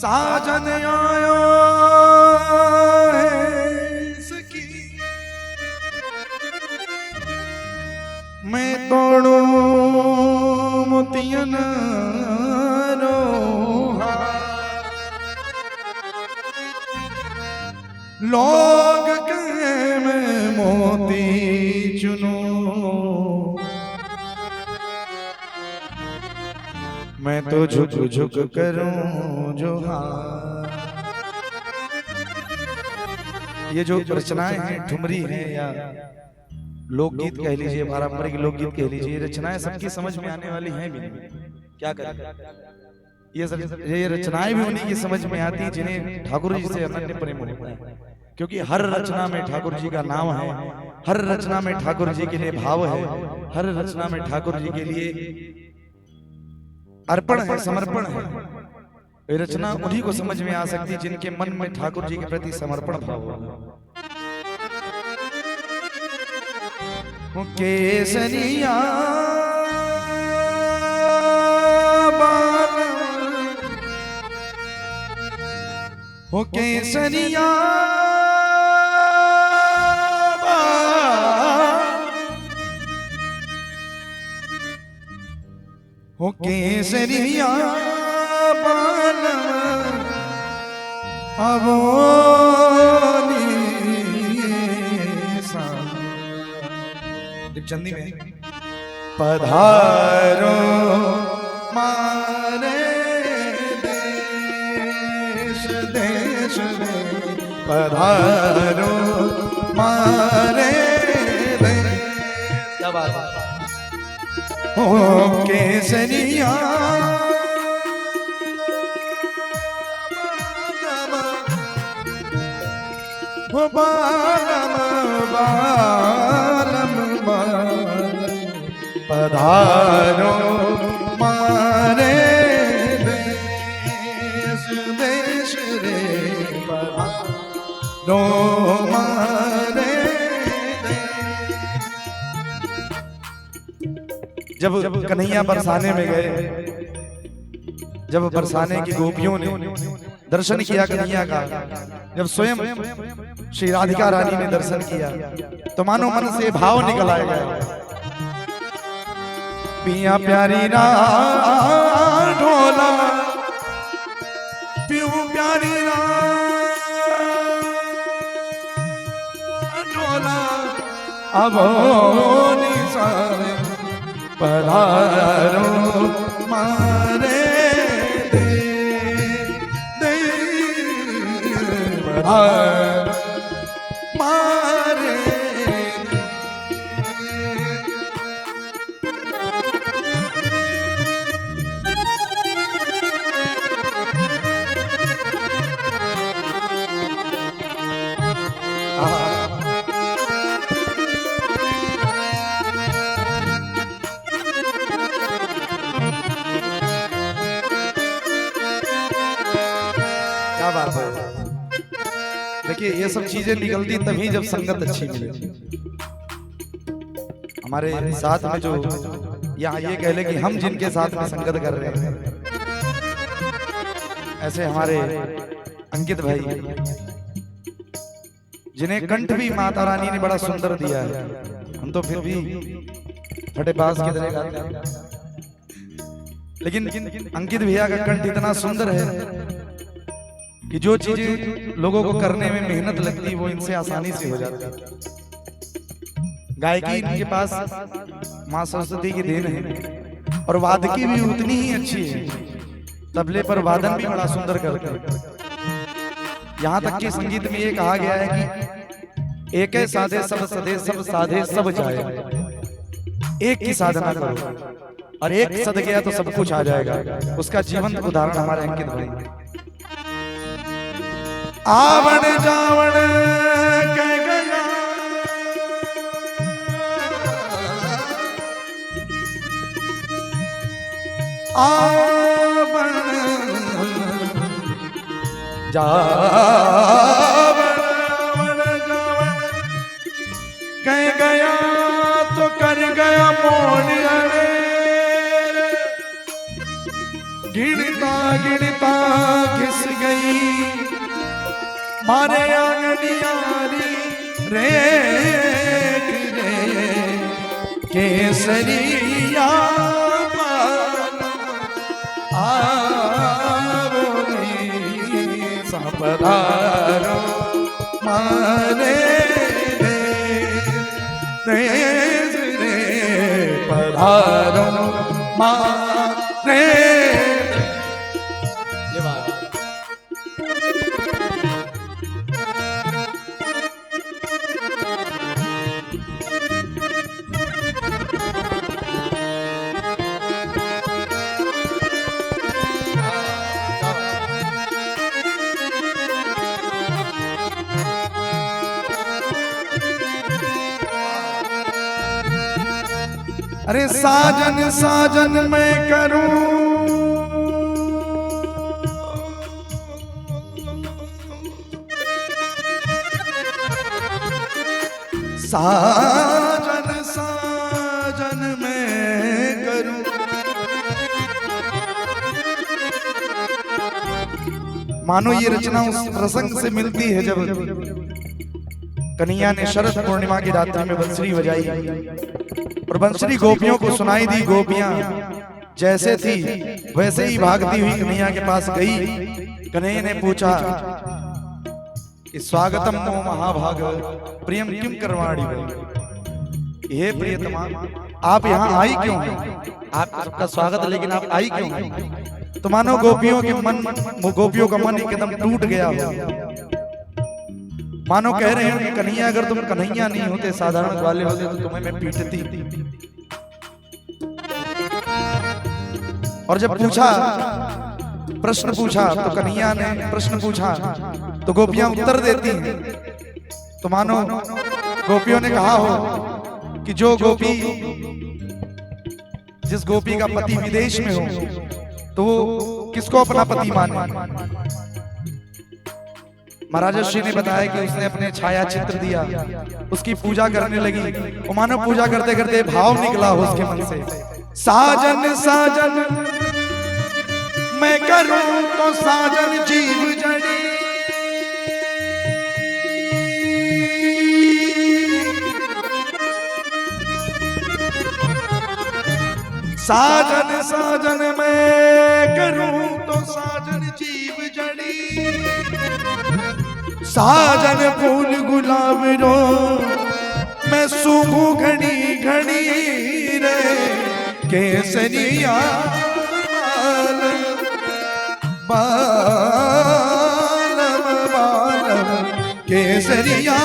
साजन आया है सखी, मैं तोड़ू मोतियन रोहा, लोग कहे मैं मोती चुनूं, मैं तो झुक झुक करूं जो हार। ये जो रचनाएं हैं, ठुमरी हैं या लोकगीत कह लीजिए, पारंपरिक लोकगीत कह लीजिए, रचनाएं सबकी समझ में आने वाली हैं भी नहीं। क्या करें, ये रचनाएं भी उन्हीं की समझ में आती हैं जिन्हें ठाकुर जी से अनन्य प्रेम होता है। क्योंकि हर रचना में ठाकुर जी का नाम है, हर रचना में ठाकुर जी के लिए भाव है, हर रचना में ठाकुर जी के लिए अर्पण है, समर्पण है। ये रचना उन्हीं को समझ में आ सकती है जिनके मन में ठाकुर जी के प्रति समर्पण भाव हो। केसरिया हो, केसरिया हो, केसरिया बालम अबोनी सा। चंदी में पधारो मारे देश देश में, पधारो मारे देश। क्या बात है। हो केसरिया हो, बालम बालम बालम, पधारो मारे देश देश रे, पधारो मारे। जब कन्हैया बरसाने में गए, जब बरसाने की गोपियों ने दर्शन किया कन्हैया का, जब स्वयं श्री राधिका रानी ने दर्शन किया तो मानो मन से भाव निकल आएगा। पिया प्यारी रा ढोला, पियू प्यारी रा ढोला, अब निसारे पधारो मारे दे दे, पधारो मारे बात है। देखिए ये सब चीजें निकलती तभी जब संगत अच्छी मिले। हमारे साथ में जो यहाँ ये कह ले कि हम जिनके साथ में संगत कर रहे हैं, ऐसे हमारे अंकित भाई जिन्हें कंठ भी माता रानी ने बड़ा सुंदर दिया है, हम तो फिर भी फटे बाज की तरह गाते हैं, लेकिन अंकित भैया का कंठ इतना सुंदर है कि जो चीजें लोगों को करने में मेहनत लगती वो इनसे आसानी से हो जाती है। गायकी इनके पास माँ सरस्वती की देन है और वादकी भी उतनी ही अच्छी है, तबले पर वादन भी बड़ा सुंदर करते हैं। यहाँ तक कि संगीत में ये कहा गया है कि एक साधे सब सदे, सब साधे सब जाए, एक की साधना करो। और एक सद गया तो सब कुछ आ जाएगा। उसका जीवंत उदाहरण हमारे अंकित भाई। आवण जावण कह गया, आवण जावण कह गया तो कर गया मोड़ अड़े, गिनता गिनता घिस गई मारे आंगनियारी रे केसरिया पधारो मारे रे पधारो मारे। ये बात अरे साजन साजन मैं करूं साजन साजन मैं करूं, मानो ये रचना उस प्रसंग से मिलती है जब कन्हैया ने शरद पूर्णिमा की रात्रि में बंसुरी बजाई और बंसुरी गोपियों को सुनाई दी। गोपियां जैसे थी वैसे ही भागती हुई कन्हैया के पास गई। कन्हैया ने पूछा कि स्वागतम नो महाभाग प्रियम किम करवाणी, हे प्रियतमा आप यहाँ आई क्यों हैं? आपका स्वागत है लेकिन आप आई क्यों हैं? तो मानो गोपियों का मन एकदम टूट गया हो। मानो कह रहे हैं कि कन्हैया अगर तुम कन्हैया नहीं होते, साधारण वाले होते तो तुम्हें मैं पीटती। और जब प्रश्न पूछा तो कन्हैया ने प्रश्न पूछा तो गोपियां उत्तर देती हैं। तो मानो गोपियों ने कहा हो कि जो गोपी जिस गोपी का पति विदेश में हो तो वो किसको अपना पति माने। महाराजा श्री ने बताया कि उसने अपने छाया चित्र दिया, उसकी पूजा करने लगी। वो मानो पूजा करते करते भाव निकला हो उसके मन से, साजन साजन मैं करूं तो साजन जीव जड़ी, साजन साजन मैं करूं तो साजन जीव जड़ी, साजन फूल गुलाब रो मैं सूखू घड़ी घड़ी रे केसरिया बालम बालम केसरिया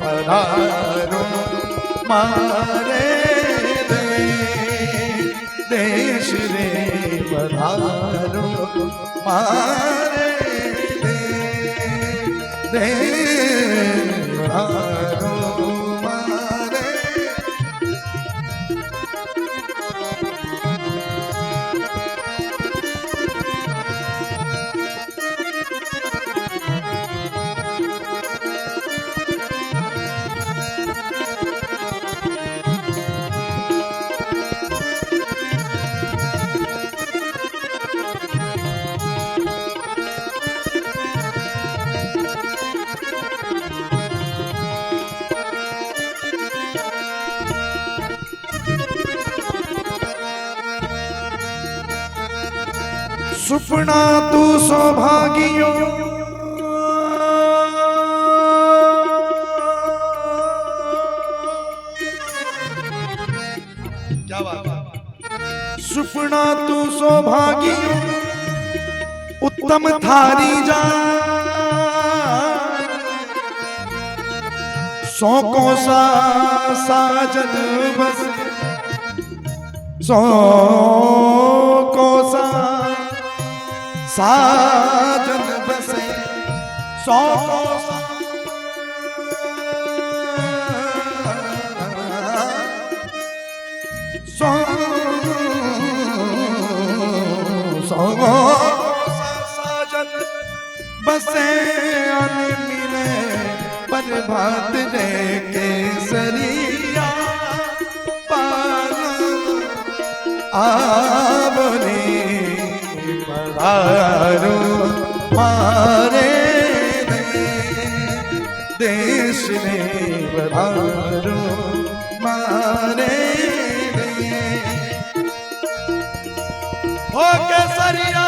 पधारो मारे देश रे पधारो मारे पधारो मारे। सुपना तू सौभागियों क्या बात, सुपना तू सौभागियों उत्तम थारी जा, सौ को साजन बस सौ को साजन बसे सौ को साजन बसे अन मिले पर भात रे केसरिया आवने पधारो मारे देश ने पधारो मारे हो केसरिया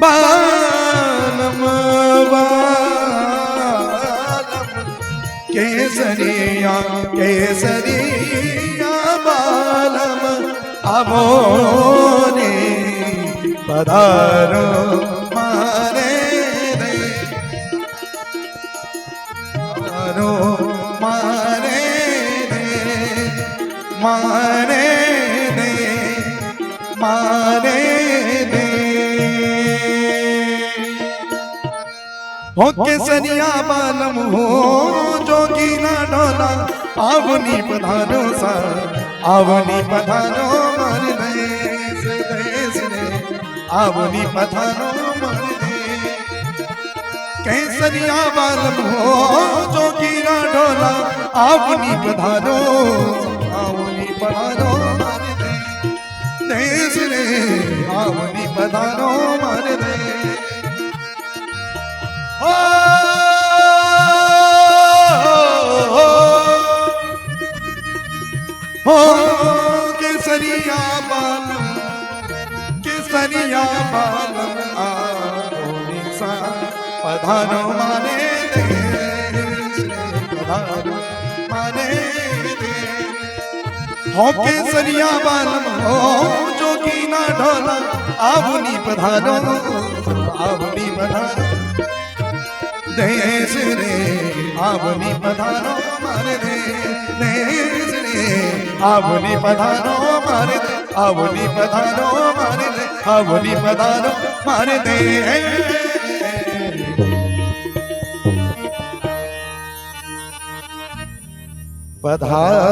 बालम केसरिया केसरिया बालम अबोने पधारो मारे दे पधारो मारे दे मारे दे मारे दे हो केसरिया बालम हो जोगी ना डोला आवनी पधारो सा आवनी पधारो मार देश देश रे आवनी पधारो मार दे केसरिया बालम हो जोगी ना डोला आवनी पधारो मार दे देश रे आवनी पधारो मार दे हो केसरिया बालम सा पधारो माने देश पधारो माने दे हो केसरिया बालम हो जोगी ना ढोला आवनी पधारो देश रे आवनी पधारो मारे दे देश रे आवनी पधारो मारे दे आवनी पधारो मारे दे आवनी पधारो मारे दे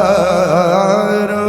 पधारो